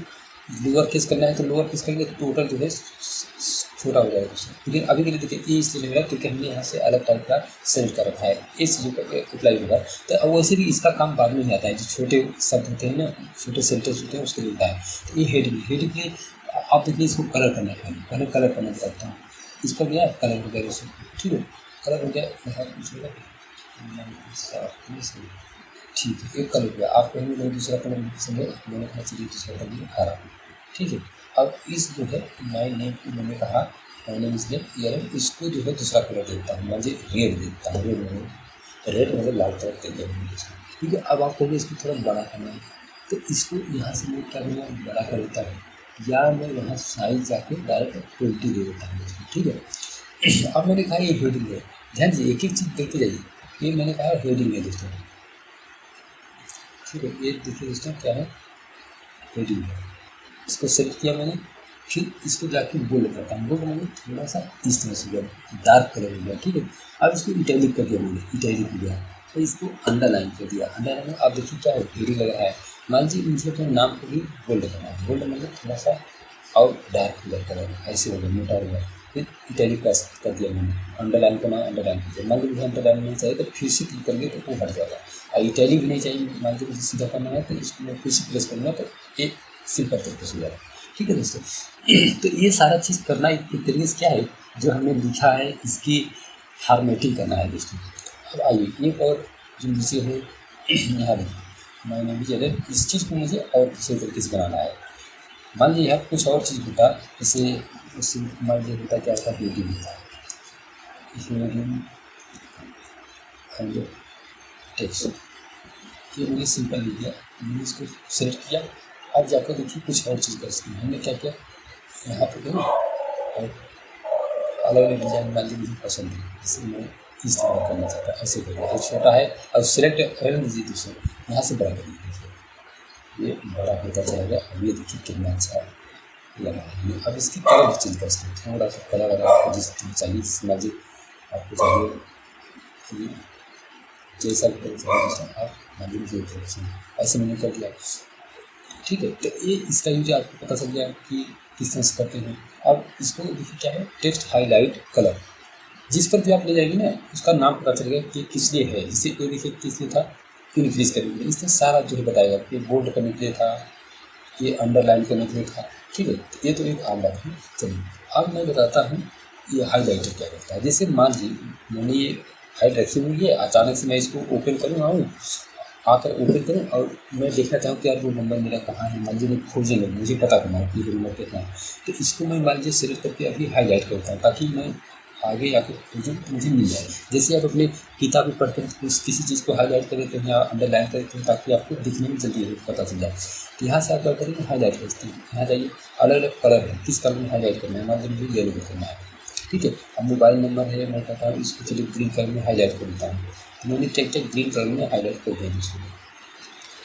लोअर केस करना है तो लोअर केस करेंगे, टोटल जो है छोटा हो जाएगा दोस्तों। लेकिन अभी के लिए देखिए ये इसलिए नहीं हो रहा क्योंकि हमने यहाँ से अलग टाइप का सेलेक्ट कर रखा है, इस चीज़ों का अप्लाई होगा। तो अब वैसे भी इसका काम बाद में ही आता है, जो छोटे शब्द होते हैं ना, छोटे सेंटेंस होते हैं, उसके लिए होता है। तो ये हेडिंग के आप देखिए, इसको कलर करना है, पहले कलर करना चाहता हूँ। इस पर गया, कलर हो गया दोस्तों, ठीक है, कलर हो गया। यहाँ कुछ होगा ठीक है, एक कलर हो गया। आप कहेंगे नहीं दूसरा कलर पसंद है, मैंने कहा चलिए दूसरा कलर दिया हरा, ठीक है। अब इस जो है माय नेम को मैंने कहा माय नेम इज नेम, इसको जो है दूसरा कलर देता हूँ, मुझे रेड देता हूँ, रेड मतलब लाल कलर दे दिया, ठीक है। अब आप कहोगे इसको थोड़ा बड़ा करना है, तो इसको यहाँ से मैं क्या करूँगा, बड़ा कर देता हूँ, या मैं यहाँ साइज जाके डायरेक्ट 20 दे देता हूँ, ठीक है। अब मैंने कहा ये हेडिंग है, ध्यान दीजिए एक एक चीज़ देखते जाइए। ये मैंने कहा हेडिंग है दोस्तों, ठीक है। ये देखिए दोस्तों क्या है, हेडिंग है, इसको सेलेक्ट किया मैंने। फिर इसको जाके बोल्ड करता हूँ, बोल्ड मैंने थोड़ा सा इस तरह से हो गया, डार्क कलर हो गया, ठीक है। अब इसको इटैलिक कर दिया मैंने, इटैलिक हो गया, तो इसको अंडरलाइन कर दिया, अंडरलाइन में आप देखिए क्या हेडिंग लग रहा है। मान लीजिए मुझे अपने नाम को भी बोल्ड करना है, बोल्ड मतलब थोड़ा सा और डार्क कलर ऐसे हो गया, मोटा हो गया। फिर इटैलिक कर दिया मैंने, अंडरलाइन का नाम अंडरलाइन कर दिया। मान लीजिए मुझे अंडरलाइन नहीं चाहिए तो फिर से क्लिक करेंगे तो वो हट जाएगा। और इटैलिक भी नहीं चाहिए, मान लीजिए मुझे सीधा करना है तो इसको मैं फिर से प्रेस करूँगा तो एक सिंपल तरीके से हो जाएगा, ठीक है दोस्तों। तो ये सारा चीज़ करना एक तरीके से क्या है, जो हमने लिखा है इसकी फॉर्मेटिंग करना है दोस्तों। अब आइए एक और जो नीचे है, यहाँ देखिए माय नेम इज अदर, इस चीज़ को मुझे और दूसरे तरीके से बनाना है। मान लीजिए यहाँ कुछ और चीज़ होता, जैसे उससे मान लीजिए होता क्या होता, हेडिंग होता है, हेडिंग एंड टेक्स्ट, ये मैंने सिंपल लिख दिया, मैंने इसको सेलेक्ट किया। अब जाकर देखिए कुछ और चीज़ कर सकते हैं। हमने क्या किया, यहाँ पर करूँ और अलग अलग डिज़ाइन मान लीजिए मुझे पसंद है, जिससे मैं इस तरह करना चाहता हूँ, ऐसे करिए, ये छोटा है और सिलेक्ट कर दीजिए दूसरा, यहाँ से बड़ा कर दीजिए, ये बड़ा होता चला गया। अब ये देखिए कितना अच्छा लगा है। अब इसकी कलर भी चेंज कर सकते हैं, थोड़ा सा कलर अगर आपको जिस चाहिए, जिस मान आपको चाहिए जैसा भी कलर चाहिए आप मान लीजिए, ऐसे मैंने कर दिया, ठीक है। तो ये इसका यूज आपको पता चल गया कि किस तरह से करते हैं। अब इसको देखिए क्या है, टेक्स्ट हाईलाइट कलर, जिस पर भी आप ले जाएंगे ना उसका नाम पता चलेगा कि किस लिए है। जैसे ये देखिए किस लिए था, इंक्रीज करने के लिए, इस तरह सारा जो है बताएगा। ये बोल्ड करने के लिए था, ये अंडरलाइन करने के लिए था, ठीक है। तो ये तो एक आम बात है। चलिए अब मैं बताता हूँ ये हाईलाइटर क्या करता है। जैसे मान लीजिए मैंने ये फाइल रखी हुई है, अचानक से मैं इसको ओपन करूँ आकर ओपन करूँ और मैं देखना चाहूँ कि यार वो नंबर मेरा कहाँ है, मान लीजिए मैं खोजने लगूँ, मुझे पता करना है कि वो नंबर कितना है। तो इसको मैं मान लीजिए सेलेक्ट करके अभी हाईलाइट करता हूँ, ताकि मैं आगे आकर खोजूँ तो मुझे मिल जाए। जैसे आप अपने किताब में पढ़ते हैं किसी चीज़ को हाईलाइट कर देते हैं या अंडरलाइन कर देते हैं, ताकि आपको दिखने में जल्दी पता चल जाए। तो यहाँ से आप क्या करेंगे, हाईलाइट करते हैं। यहाँ जाइए, अलग अलग कलर है, किस कलर में हाईलाइट करना है, मान लीजिए मुझे येलो करना है, ठीक है। अब मोबाइल नंबर है, मैं कहता हूँ इसको चलिए ग्रीन कलर में हाईलाइट कर देता हूँ। तो मैंने टेक ग्रीन कलर में हाईलाइट कर दिया इसको,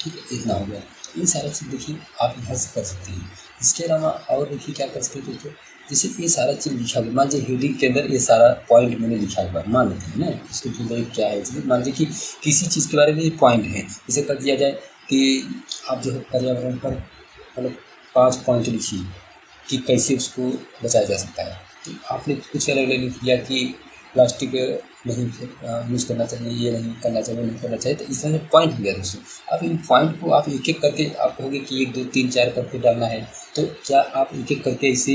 ठीक है। इतना हो गया। ये सारा चीज़ देखिए आप यहाँ से कर सकते हैं। इसके अलावा और देखिए क्या कर सकते हैं दोस्तों, जैसे ये सारा चीज़ लिखा हुआ, मान लीजिए हेडिंग के अंदर ये सारा पॉइंट मैंने लिखा हुआ है, मान लेते हैं ना इसको जो क्या है, इसलिए मान लीजिए कि किसी चीज़ के बारे में ये पॉइंट है। जैसे कर दिया जाए कि आप जो है पर्यावरण पर मतलब 5 पॉइंट लिखिए कि कैसे उसको बचाया जा सकता है। तो आपने कुछ अलग अलग लिख दिया कि प्लास्टिक नहीं यूज़ करना चाहिए, ये नहीं करना चाहिए, वो नहीं करना चाहिए। तो इस तरह से पॉइंट हो गया दोस्तों। अब इन पॉइंट को आप एक एक करके आप कहोगे कि 1 2 3 4 करके डालना है, तो क्या आप एक एक करके इसे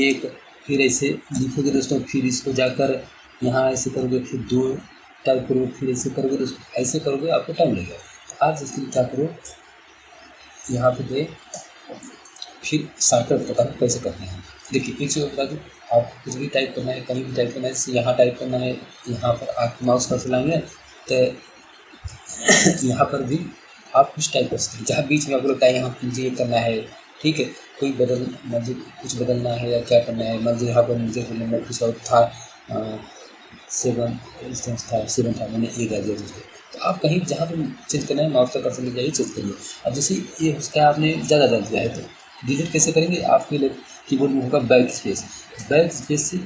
एक फिर ऐसे लिखोगे दोस्तों, फिर इसको जाकर यहाँ ऐसे करोगे, फिर 2 टाइप करोगे, फिर ऐसे करोगे दोस्तों, ऐसे करोगे आपको टाइम लगेगा। तो आप इसके लिए क्या करो, यहाँ पे गए, फिर शॉर्टकट बता दूँ कैसे करते हैं। देखिए एक चीज़ बता दूँ, आप कुछ भी टाइप करना है, कहीं भी टाइप करना है, जैसे यहाँ टाइप करना है, यहाँ पर आप माउस पर चलाएंगे तो यहाँ पर भी आप कुछ टाइप कर सकते हैं। जहाँ बीच में आपको लगता है यहाँ मुझे ये करना है, ठीक है, कोई मुझे कुछ बदलना है या क्या करना है, मुझे यहाँ पर मुझे नंबर कुछ और था 7 इंस्टेंस था, 7 था, मैंने 1 आ दिया दोस्तों। तो आप कहीं जहाँ पर चेंज करना है माउस का कर्सर ले जाइए, चेंज करिए। अब जैसे ये उसका आपने ज़्यादा डाल दिया है तो डिलीट कैसे करेंगे, आपके कीबोर्ड में होगा बैक स्पेस, बैक स्पेस से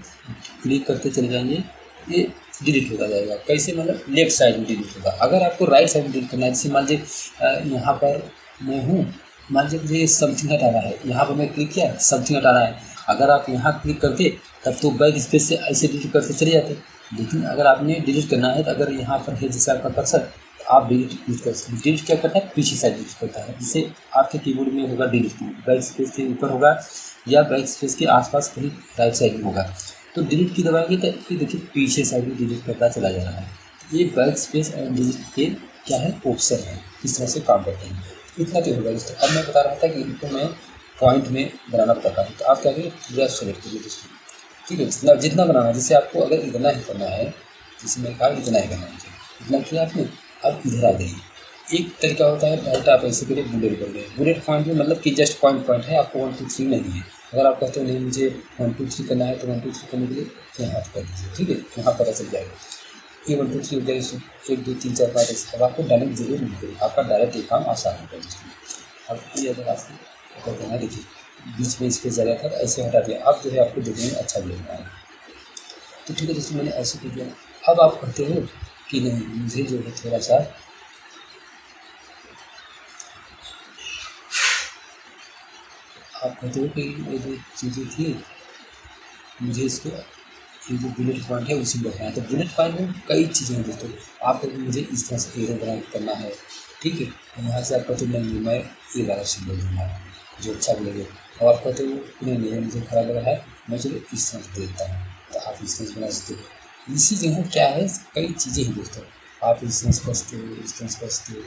क्लिक करते चले जाएंगे, ये डिलीट होता जाएगा। कैसे, मतलब लेफ्ट साइड में डिलीट होगा। अगर आपको राइट साइड में डिलीट करना है, जैसे मान लीजिए यहाँ पर मैं हूँ, मान लीजिए मुझे समथिंग हटाना है, यहाँ पर मैं क्लिक किया, समथिंग हटाना है, अगर आप यहाँ क्लिक करते तब तो बैक स्पेस से ऐसे डिलीट करते चले जाते। लेकिन अगर आपने डिलीट करना है तो अगर यहाँ पर है जैसे आपका कर्सर, तो आप डिलीट यूज कर सकते हैं। डिलीट क्या करता है, पीछे साइड डिलीट करता है, जिसे आपके कीबोर्ड में होगा डिलीट, बैक स्पेस के ऊपर होगा या बैक स्पेस के आसपास कहीं राइट साइड में होगा। तो डिलीट की दबाएंगे तो ये देखिए पीछे साइड में डिलीट करता चला जा रहा है। ये बैक स्पेस और डिलीट के क्या है, ऑप्शन है, इस तरह से काम करते हैं। इतना तो होगा दोस्तों। अब मैं बता रहा था कि इनको मैं पॉइंट में बनाना बताता हूँ। तो आप क्या करिए, पूरा सेलेक्ट करिए दोस्तों, ठीक है, जितना जितना बनाना है। जैसे आपको अगर इतना ही करना है, जैसे मैंने कहा इतना ही करना है, इतना किया आपने, अब इधर आ जाइए। एक तरीका होता है डायरेक्ट आप ऐसे करिए, बुलेट कर गए, बुलेट पॉइंट में मतलब कि जस्ट पॉइंट है, आपको 1 2 3 नहीं है। अगर आप कहते हो नहीं मुझे 1 2 3 करना है, तो 1 2 3 करने के लिए यहाँ कर दीजिए, ठीक है, यहाँ पता चल जाएगा ये 1 2 3 हो गया। 1 2 3 4 5 ऐसे। अब आपको डालने की जरूरत नहीं पड़ेगी, आपका डायरेक्ट ये काम आसान होगा दोस्तों। अब ये अगर आपको करना है, देखिए बीच में स्पेस जगह था, ऐसे हटा दिया, अब जो है आपको देखने में अच्छा लगेगा। तो ठीक है दोस्तों, मैंने ऐसे कर दिया। अब आप कहते हो कि नहीं मुझे जो है थोड़ा सा, आप कहते हो कि ये जो चीज़ें थी मुझे इसको, ये जो बुलेट पॉइंट है उसी में रखना है। तो बुलेट पॉइंट में कई चीज़ें हैं दोस्तों। आपको मुझे इस तरह से एरो बना करना है, ठीक है, यहाँ से आप कहते हो नहीं मैं ये वाला सिंबल दूँगा जो अच्छा लगे। और आप कहते हो नहीं मुझे खराब लग रहा है, मैं चलो इस तरह से देता हूँ, तो आप इस तरह से बना सकते हो। इसी जगह क्या है, कई चीज़ें हैं दोस्तों, आप इस तरह से कर सकते हो, इस तरह से कर सकते हो,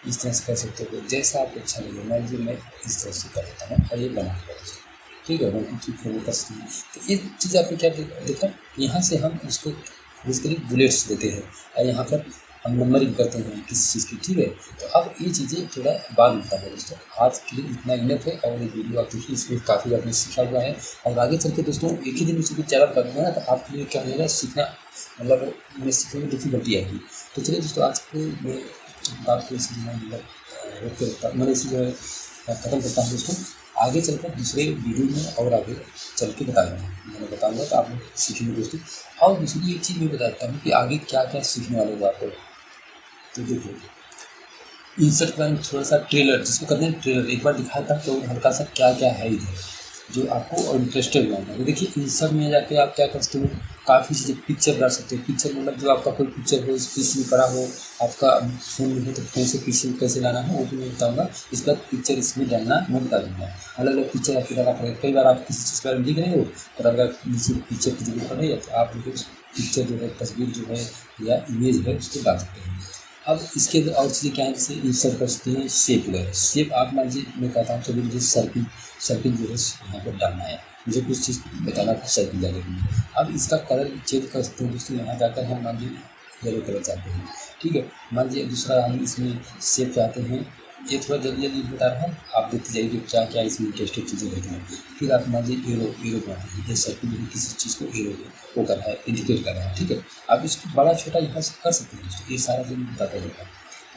इस तरह से कर सकते हो, जैसा आपको अच्छा लगे। मान लीजिए मैं इस तरह से कर देता हूँ और ये बना हुआ दोस्तों, ठीक है, मैं कुछ फोन कर सकते हैं। तो ये चीज़ आपने क्या देखा, यहाँ से हम उसको बेसिकली बुलेट्स देते हैं और यहाँ पर हम नंबरिंग करते हैं किसी चीज़ की, ठीक है। तो अब ये चीज़ें थोड़ा बाद मिलता है दोस्तों। आज के लिए इतना इनफ है और ये वीडियो आप देखिए, इसमें काफ़ी आपने सीखा हुआ है। और आगे चल के दोस्तों एक ही दिन में चूँकि ज़्यादा बता दूँगा ना, तो आपके लिए क्या हो जाएगा, सीखना मतलब मैं सीखने में डिफिकल्टी आएगी। तो चलिए दोस्तों, आज को मैं बात को इसी मतलब रोक के रखता हूँ, मैंने इसी जो है ख़त्म करता हूँ दोस्तों। आगे चलकर दूसरे वीडियो में और आगे चल के बताएंगे, मैंने बताऊंगा तो आप लोग सीखेंगे दोस्तों। और दूसरी एक चीज़ मैं बताता हूँ कि आगे क्या क्या सीखने वाले हो आप लोग। तो देखिए इंसर्ट प्लान थोड़ा सा ट्रेलर जिसको करते हैं, ट्रेलर एक बार दिखाया था तो हल्का सा क्या क्या है इधर जो आपको इंटरेस्टेड बनाना है। देखिए इंसर्ट में जाके आप क्या कर सकते हो, काफ़ी चीज़ें पिक्चर डाल सकते हो। पिक्चर मतलब जो आपका कोई पिक्चर हो, इस पीसी में पड़ा हो, आपका फ़ोन में हो तो फ़ोन से पीसी में कैसे लाना है वो भी मैं बताऊँगा। इसके बाद पिक्चर इसमें डालना मैं बता दूँगा। अलग अलग पिक्चर आपको डालना पड़ेगा। कई बार आप किसी चीज़ के बारे में लिख रहे हो और अगर नीचे पिक्चर की जरूरत पड़े तो आप जो है उस पिक्चर जो है, तस्वीर जो है या इमेज है उसको डाल सकते हैं। अब इसके और चीज़ें क्या है, जैसे इंसर्ट कर सकते हैं शेप वगैरह। शेप आप मान लीजिए मैं कहता हूँ चलिए मुझे सर्किल जो है यहाँ पर डालना है, मुझे कुछ चीज़ बताना था सर्किल डालने के लिए। अब इसका कलर चेंज कर सकते हैं दोस्तों। यहाँ जाकर हम मान लीजिए येलो कलर चाहते हैं, ठीक है। मान लीजिए दूसरा हम इसमें शेप चाहते हैं, ये थोड़ा जल्दी बता रहा हूँ, आप देखते जाइए कि क्या क्या इसमें इंटरेस्टेड चीज़ें रहती हैं। फिर आप मान लीजिए एरो बनाते हैं, ये सर्किल में किसी चीज़ को एरो वो कर रहा है, इंडिकेट कर रहा है, ठीक है। आप इसको बड़ा छोटा यहाँ से कर सकते हैं दोस्तों, ये सारा चीज़ बताता रहेगा।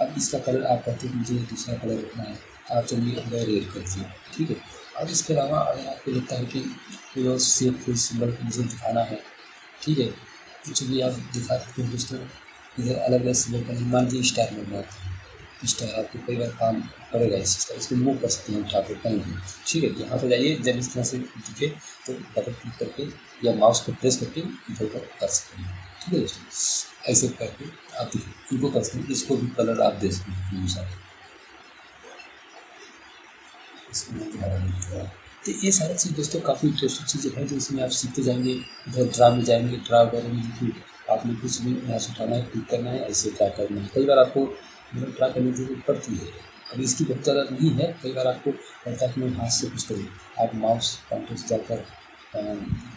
अब इसका कलर आप कहते हैं मुझे दूसरा कलर रखना है, आप चलिए अगर रेड कर दीजिए, ठीक है। अब इसके अलावा अगर आपको लगता है कि कोई और शेप कोई सिंबल मुझे दिखाना है, ठीक है, तो चलिए आप दिखा सकते हैं दोस्तों। इधर अलग अलग सिंबल का मान लीजिए स्टार में बनाते हैं, स्टार आपको कई बार काम पड़ेगा इस चीज़ का, इसको मूव कर सकते हैं उठा के कहीं भी, ठीक है। यहाँ पर जाइए, जब इस तरह से दिखे तो डबल क्लिक करके या माउस को प्रेस करके इधर उधर कर सकते हैं। ठीक है दोस्तों। ऐसे करके आप देखिए इनको कर सकते हैं, इसको भी कलर आप दे सकते हैं अनुसार, इसमें दोबारा नहीं दिख रहा। तो ये सारी चीज़ दोस्तों काफ़ी इंटरेस्टिंग चीज़ें हैं जो इसमें आप सीखते जाएंगे। इधर ड्रा में जाएंगे, ड्रा वगैरह में देखिए आपने कुछ भी यहाँ से उठाना है, क्लिक करना है, ऐसे ड्रा करना है। कई बार आपको मतलब ड्रा करने की जरूरत पड़ती है, अब इसकी बहुत ज़्यादा नहीं है। कई बार आपको लगता है कि मैं हाथ से कुछ करूँ, आप माउस पॉइंटर से जाकर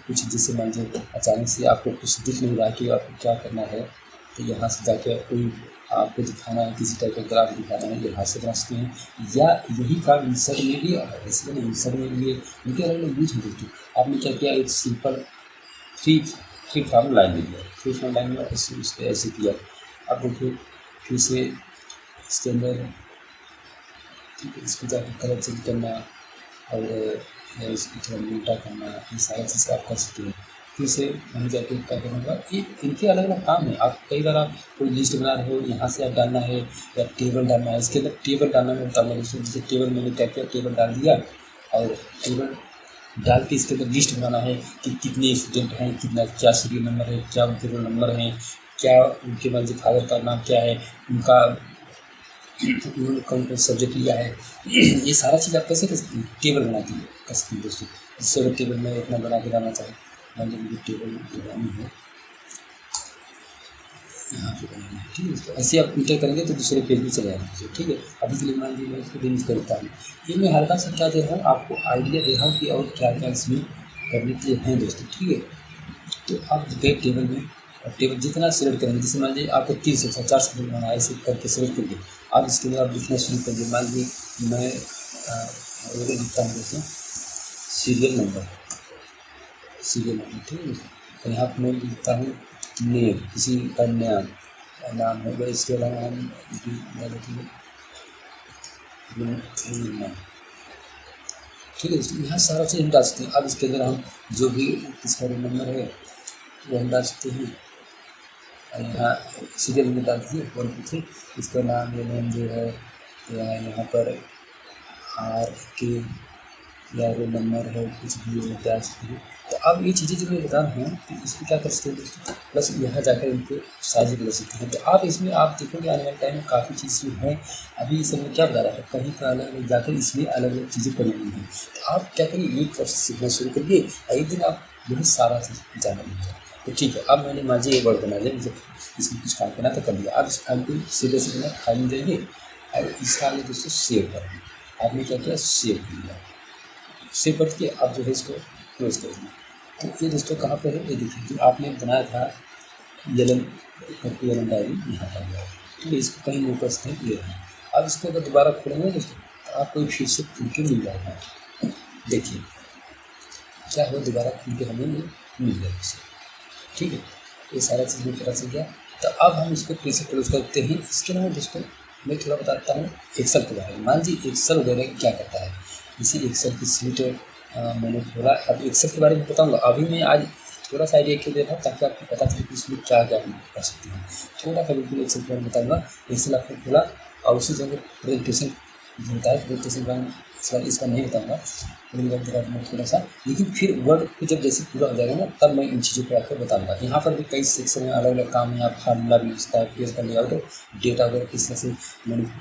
कुछ जैसे मान लीजिए अचानक से आपको कुछ दिख नहीं रहा कि आपको क्या करना है, तो यहाँ से जाके कोई आपको दिखाना है, किसी टाइप का ग्राफ दिखाना है, ये हाथ से बना सकते हैं। या यही काम इंसर्ट में भी और ऐसे में इंसर्ट में भी उनके अलग अलग यूज होते हैं। आपने क्या किया, एक simple three three form line ले लिया, थ्री फॉर्म लाइन में ऐसे ऐसे किया। अब देखिए फिर से इसके अंदर ठीक है, इसको जाकर कलर चेंज करना और इसको थोड़ा मोटा करना, ये सारी चीज़ आप कर सकते हैं। फिर से वहीं जाके क्या करना होगा, ये इनके अलग अलग काम है। आप कई बार आप कोई लिस्ट बना रहे हो, यहाँ से आप डालना है या टेबल डालना है, इसके अंदर टेबल डालना मैं बताऊँगा दोस्तों। जैसे टेबल मैंने क्या किया, टेबल डाल दिया और टेबल डाल के इसके अंदर लिस्ट बनाना है कि कितने स्टूडेंट हैं, कितना क्या सीरियल नंबर है, क्या उनके रोल नंबर हैं, क्या उनके मान लीजिए फादर का नाम क्या है, उनका उन्होंने कौन कौन सब्जेक्ट लिया है। ये सारा चीज़ आप कैसे कर सकते हैं, टेबल बना के कर सकते हैं दोस्तों। जिससे अगर टेबल में इतना बना के डालना चाहें, मान लीजिए मुझे टेबल बनानी है, यहाँ पे बनानी है, ठीक है दोस्तों। ऐसे आप इंटर करेंगे तो दूसरे पेज में चले जाएंगे, ठीक है। अभी के लिए मान लीजिए मैं इसको डिलीट करता हूँ। ये मैं हल्का सा क्या दे रहा हूँ, आपको आइडिया दे रहा हूँ कि और क्या क्या इसमें करने के लिए हैं दोस्तों, ठीक है। तो आप गए टेबल में और टेबल जितना सिलेक्ट करेंगे, जैसे मान लीजिए आपको 3 सेक्शन 4 सेक्शन बनाना है, ऐसे करके सिलेक्ट करिए। आप इसके लिए आप लिखना शुरू करिए। मान लीजिए मैं लिखता हूँ दोस्तों सीरियल नंबर, सीरियल नंबर, ठीक है दोस्तों। तो यहाँ पर मैं लिखता हूँ नेम, किसी का नाम होगा। इसके अलावा हम ठीक है दोस्तों, यहाँ सारा चीज़ हम डाल सकते हैं। अब इसके अंदर हम जो भी किसका रोल नंबर है वो हम डाल सकते हैं। यहाँ सीरियल में डाल दीजिए 1 2 3, इसका नाम या नेम जो है या यहाँ पर RK या रोल नंबर है, कुछ भी डाल सकते हैं। तो अब ये चीज़ें जो मैं बता रहा हूँ तो इसको क्या कर सकते हैं दोस्तों, प्लस यहाँ जाकर इनको साइज बदल सकते हैं। तो आप इसमें आप देखोगे आने वाले टाइम में काफ़ी चीज़ें हैं। अभी इस समय क्या बता रहा है, कहीं पर अलग अलग जाकर इसमें अलग अलग चीज़ें पड़ी हुई हैं। तो आप क्या करिए, एक प्रोसेस सीखना शुरू करिए और एक दिन आप बहुत सारा चीज़ जाना लग जाए। तो ठीक है, अब मैंने मान लीजिए ये वर्ड बना लिया, मुझे इसमें कुछ काम करना तो कर लिया। अब इस फाइल को सीधे से बना फाइल में जाइए और इसका आगे दोस्तों सेव कर दिया। आपने क्या किया, सेव कर लिया। सेव करके आप जो है इसको क्लोज कर दिया। तो ये दोस्तों कहाँ पर है, ये देखिए जो आपने बनाया था येलन करके, येलन डायरी यहाँ पर गया, ठीक है। इसको कहीं मूव कर सकते हैं, ये रहा। अब इसको अगर दोबारा खोलेंगे दोस्तों तो आपको फिर से खुल के मिल जाएगा। देखिए क्या हुआ, दोबारा खुल के हमें ये मिल गया दोस्तों, ठीक है। ये सारा चीज़ में पता चल गया। तो अब हम इसको फिर से क्लोज करते हैं। इसके अलावा दोस्तों मैं थोड़ा बताता हूँ एक्सेल के बारे में। मान लीजिए एक्सेल वगैरह क्या करता है, जैसे एक्सेल की सीट मैंने थोड़ा अब एक्सेल के बारे में बताऊँगा। अभी मैं आज थोड़ा सा आइडिया क्यों दे रहा हूँ, ताकि आपको पता चले कि इसमें क्या क्या हम कर सकते हैं। थोड़ा सा बिल्कुल एक्सेल के बारे में बताऊँगा। एक्सेल आपको थोड़ा और उसी जगह प्रेजेंटेशन होता है, प्रेजेंटेशन का इसका नहीं बताऊँगा, मैं थोड़ा सा। लेकिन फिर वर्ड को जब जैसे पूरा हो जाएगा ना, तब मैं इन चीज़ों पर आपको बताऊँगा। यहाँ पर भी कई सेक्शन में अलग अलग काम है। आप फार्मूला भी उसका पेज का लेआउट, डेटा वगैरह किस तरह से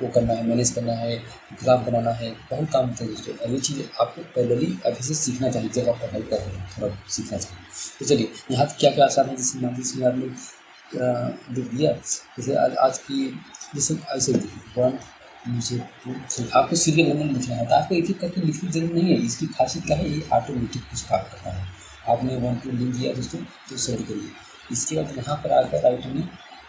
वो करना है, मैनेज करना है, ग्राफ बनाना है, बहुत काम होता है दोस्तों। और ये चीज़ें आपको पहले ही अभी से सीखना चाहिए जब आप पढ़ाई कर रहे हैं, थोड़ा सीखना चाहिए। तो चलिए यहाँ क्या क्या आसान है, जैसे मान लीजिए आपने लिख दिया, जैसे आज की जैसे ऐसे देखिए 1 नीचे 2 3, आपको सीरियल नंबर लिखना है तो आपको एक एक करके लिखने की जरूरत नहीं है। इसकी खासियत क्या है, ये ऑटोमेटिक कुछ काम करता है। आपने 1 2 लिख दिया दोस्तों तो सेव करिए। इसके बाद यहाँ पर आकर राइट में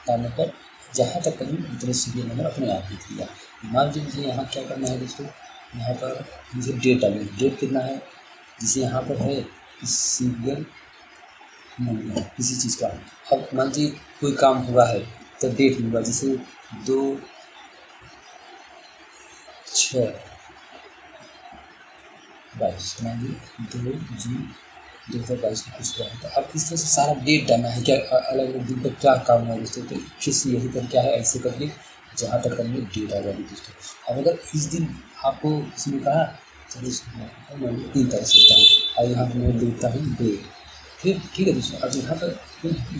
डालने पर जहाँ तक कहीं उतने सीरियल नंबर अपने आप लिख दिया। मान लीजिए मुझे यहाँ क्या करना है दोस्तों, यहाँ पर मुझे डेट डालना है। डेट कितना है, जैसे यहाँ पर है सीरियल नंबर किसी चीज़ का। अब मान लीजिए कोई काम हुआ है तो डेट होगा, जैसे 2/6/22, मान लीजिए 2 जून 2022 को कुछ हुआ है। तो अब इस तरह से सारा डेट डालना है, क्या अलग अलग दिन पर क्या काम हुआ दोस्तों। तो फिर से यही कर क्या है, ऐसे करके जहाँ तक करेंगे डेट आ जाएगी दोस्तों। अब अगर इस दिन आपको किसी ने कहा चलिए मैं 3 तारीख सीखता हूँ और यहाँ पर मैं देखता हूँ डेट, फिर ठीक है दोस्तों, अब यहाँ पर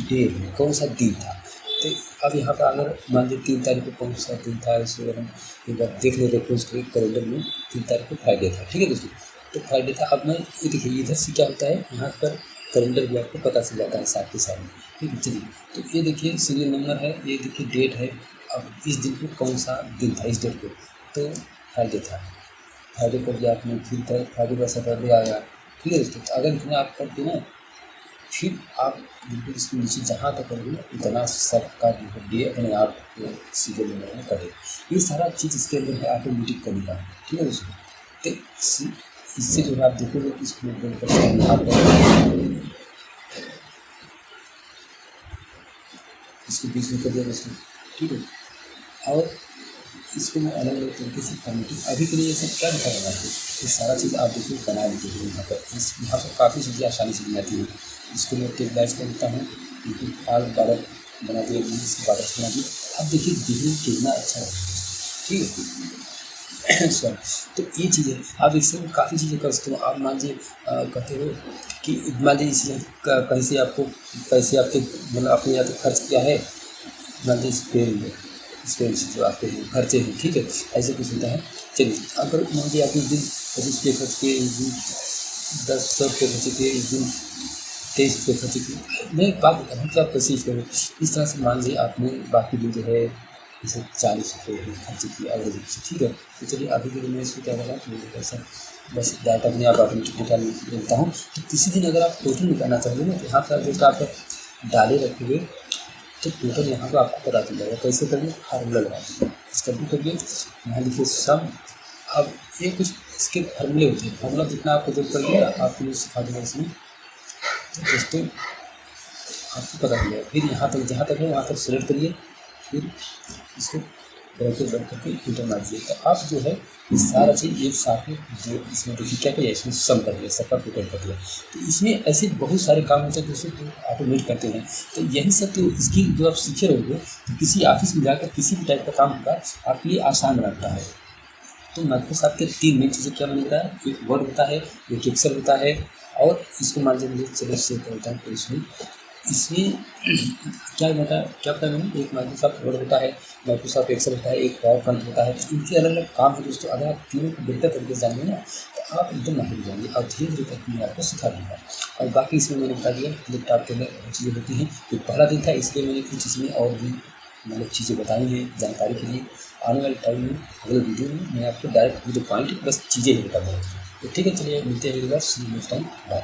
डे है, कौन सा दिन था। तो अब यहाँ पर अगर मान लीजिए 3 तारीख को कौन सा दिन था, इसे अगर हम एक बार देख ले रेफरेंस के कैलेंडर में, 3 तारीख को फ्राइडे था। ठीक है दोस्तों, तो फ्राइडे था। अब मैं ये देखिए इधर से क्या होता है, यहाँ पर कैलेंडर भी आपको पता चल जाता है साथ के साथ। ठीक है, चलिए तो ये देखिए सीरियल नंबर है, ये देखिए डेट है। अब इस दिन को कौन सा दिन था, इस डेट को, तो फ्राइडे था। फ्राइडे कर दिया आपने, फिर फ्राइडे का सैटरडे आया। ठीक है दोस्तों, तो अगर इतना आप करते ना, फिर आप बिल्कुल इसके नीचे जहाँ तक करोगे ना, इतना सबका जो डे अपने आप सीरियल नंबर में करे। ये सारा चीज़ इसके अंदर है ऑटोमेटिक करने का। ठीक है दोस्तों, तो इससे जो है आप देखोगे कि इसको इसको बीच में कर दिया दोस्तों। ठीक है, और इसको मैं अलग अलग तरीके से फॉर्मेटिंग अभी के लिए सब क्या दिखा रहा है, ये सारा चीज़ आप देखिए बना लीजिए। यहाँ पर काफ़ी चीज़ें आसानी से बन जाती हैं। इसको मैं टेप बैच करता हूँ, क्योंकि आग बारह बना दिए, बारह बना दिए। अब देखिए देखने कितना अच्छा है। ठीक है सॉरी, तो ये चीज़ें आप इससे काफ़ी चीज़ें कर सकते हो। आप मान लीजिए कहते हो कि मान लीजिए इसे कहीं से आपको पैसे आपके मतलब आपने या तो खर्च किया है, मान लीजिए स्पेन से जो आपके खर्चे हैं। ठीक है, ऐसे कुछ होता है। चलिए अगर मान लीजिए आपने इस दिन 25 रुपये खर्च किए, इस दिन 100 रुपये खर्च किए, इस दिन 23 रुपये खर्च किए। मैं एक बात बता रहा हूँ कि आप कैसे करें। इस तरह से मान लीजिए आपने बाकी दिन जो है जैसे 40 रुपये खर्च किए एवरेज से। ठीक है, तो चलिए अभी के लिए मैं इसको क्या कर रहा हूँ, मुझे पैसा बस डाटा अपने आप ऑटोमेटिक निकाल लेता हूँ। तो किसी दिन अगर आप टोटल निकालना चाहोगे ना, तो यहाँ पर जैसे आप डाले रखोगे तो टोटल यहाँ पर आपको पता चल जाएगा। कैसे करिए, फार्मूला लगा दीजिए, इसका भी करिए, यहाँ लिखिए सम। अब ये कुछ इसके फार्मूले होते हैं, फार्मूला जितना आपको जब करिए आपको मैं सिखा दूँगा इसमें, तो दोस्तों आपको पता चल जाएगा। फिर यहाँ तक जहाँ तक है वहाँ तक सेलेक्ट करिए, फिर इसको ब्रैकेट बंद करके इंटर मार दीजिए। तो आप जो है ये सारा चीज़ एक साथ में जो इसमें देखिए क्या किया, इसमें सम कर दिया, सबका टोटल कर दिया। तो इसमें ऐसे बहुत सारे काम होते हैं दोस्तों जो ऑटोमेट करते हैं। तो यही सब तो इसकी जो आप सीखे रहोगे, तो किसी ऑफिस में जाकर किसी भी टाइप का काम होगा आपके लिए आसान बनाता है। तो माइक्रोसॉफ्ट के 3 मेन चीज़ें क्या मैंने बताया, एक वर्ड होता है, एक एक्सेल होता है, और इसको मान लीजिए चलो सेव करता हूँ। तो इसमें क्या बताया मैंने, एक माइक्रोसॉफ्ट वर्ड होता है, माइक्रोसॉफ्ट एक्सेल होता है, एक पावर पॉइंट होता है। इनके अलग अलग काम है दोस्तों। अगर आप तीनों को बेहतर तरीके से जानेंगे ना, तो आप एकदम माहिर हो जाएंगे, और धीरे धीरे करके मैं आपको सिखा दूँगा। और बाकी इसमें मैंने बता दिया लैपटॉप के अंदर चीज़ें होती हैं। तो पहला दिन था, इसलिए मैंने कुछ इसमें और भी मतलब चीज़ें बताई हैं जानकारी के लिए। आने वाले टाइम में अगले वीडियो में मैं आपको डायरेक्ट टू द पॉइंट बस चीज़ें ही बताऊँगा। तो ठीक है, चलिए मिलते हैं अगली बार, सी यू नेक्स्ट टाइम, बाय।